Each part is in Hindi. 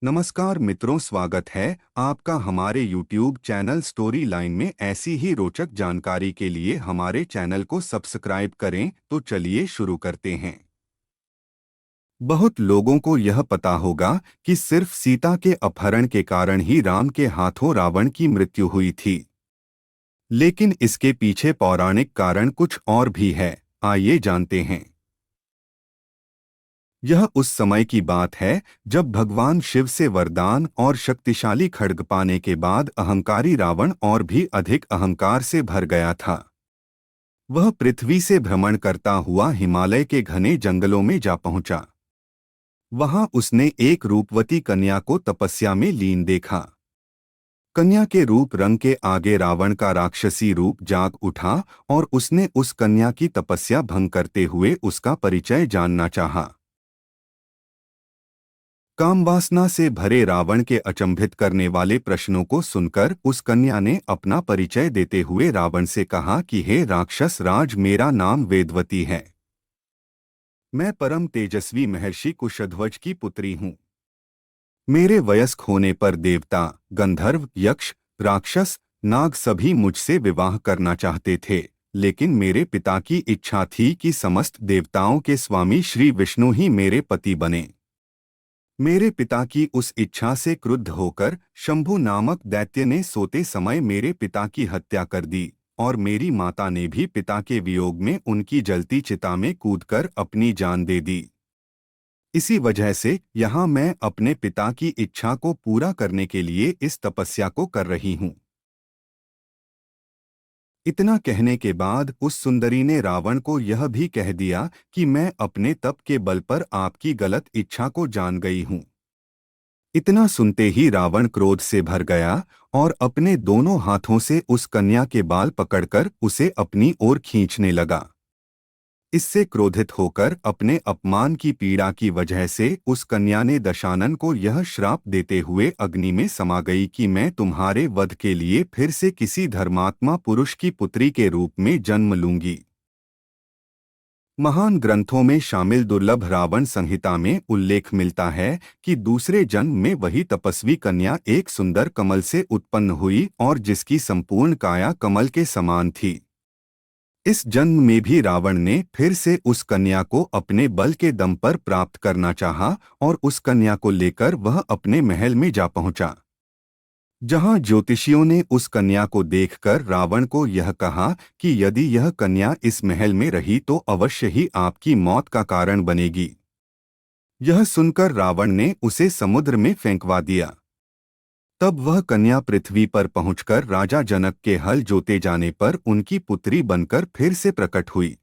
नमस्कार मित्रों, स्वागत है आपका हमारे YouTube चैनल स्टोरी लाइन में। ऐसी ही रोचक जानकारी के लिए हमारे चैनल को सब्सक्राइब करें। तो चलिए शुरू करते हैं। बहुत लोगों को यह पता होगा कि सिर्फ सीता के अपहरण के कारण ही राम के हाथों रावण की मृत्यु हुई थी, लेकिन इसके पीछे पौराणिक कारण कुछ और भी है। आइए जानते हैं। यह उस समय की बात है जब भगवान शिव से वरदान और शक्तिशाली खड्ग पाने के बाद अहंकारी रावण और भी अधिक अहंकार से भर गया था। वह पृथ्वी से भ्रमण करता हुआ हिमालय के घने जंगलों में जा पहुंचा। वहां उसने एक रूपवती कन्या को तपस्या में लीन देखा। कन्या के रूप रंग के आगे रावण का राक्षसी रूप जाग उठा और उसने उस कन्या की तपस्या भंग करते हुए उसका परिचय जानना चाहा। कामवासना से भरे रावण के अचंभित करने वाले प्रश्नों को सुनकर उस कन्या ने अपना परिचय देते हुए रावण से कहा कि हे राक्षस राज, मेरा नाम वेदवती है। मैं परम तेजस्वी महर्षि कुशध्वज की पुत्री हूँ। मेरे वयस्क होने पर देवता, गंधर्व, यक्ष, राक्षस, नाग सभी मुझसे विवाह करना चाहते थे, लेकिन मेरे पिता की इच्छा थी कि समस्त देवताओं के स्वामी श्री विष्णु ही मेरे पति बने। मेरे पिता की उस इच्छा से क्रुद्ध होकर शंभु नामक दैत्य ने सोते समय मेरे पिता की हत्या कर दी और मेरी माता ने भी पिता के वियोग में उनकी जलती चिता में कूदकर अपनी जान दे दी। इसी वजह से यहाँ मैं अपने पिता की इच्छा को पूरा करने के लिए इस तपस्या को कर रही हूँ। इतना कहने के बाद उस सुंदरी ने रावण को यह भी कह दिया कि मैं अपने तप के बल पर आपकी गलत इच्छा को जान गई हूँ। इतना सुनते ही रावण क्रोध से भर गया और अपने दोनों हाथों से उस कन्या के बाल पकड़कर उसे अपनी ओर खींचने लगा। इससे क्रोधित होकर अपने अपमान की पीड़ा की वजह से उस कन्या ने दशानन को यह श्राप देते हुए अग्नि में समा गई कि मैं तुम्हारे वध के लिए फिर से किसी धर्मात्मा पुरुष की पुत्री के रूप में जन्म लूंगी। महान ग्रंथों में शामिल दुर्लभ रावण संहिता में उल्लेख मिलता है कि दूसरे जन्म में वही तपस्वी कन्या एक सुंदर कमल से उत्पन्न हुई और जिसकी संपूर्ण काया कमल के समान थी। इस जन्म में भी रावण ने फिर से उस कन्या को अपने बल के दम पर प्राप्त करना चाहा और उस कन्या को लेकर वह अपने महल में जा पहुंचा। जहां ज्योतिषियों ने उस कन्या को देखकर रावण को यह कहा कि यदि यह कन्या इस महल में रही तो अवश्य ही आपकी मौत का कारण बनेगी। यह सुनकर रावण ने उसे समुद्र में फेंकवा दिया। तब वह कन्या पृथ्वी पर पहुंचकर राजा जनक के हल जोते जाने पर उनकी पुत्री बनकर फिर से प्रकट हुई।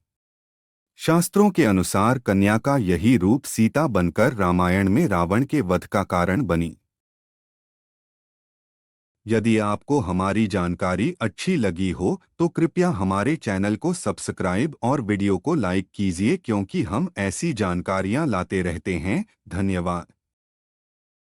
शास्त्रों के अनुसार कन्या का यही रूप सीता बनकर रामायण में रावण के वध का कारण बनी। यदि आपको हमारी जानकारी अच्छी लगी हो तो कृपया हमारे चैनल को सब्सक्राइब और वीडियो को लाइक कीजिए, क्योंकि हम ऐसी जानकारियां लाते रहते हैं। धन्यवाद।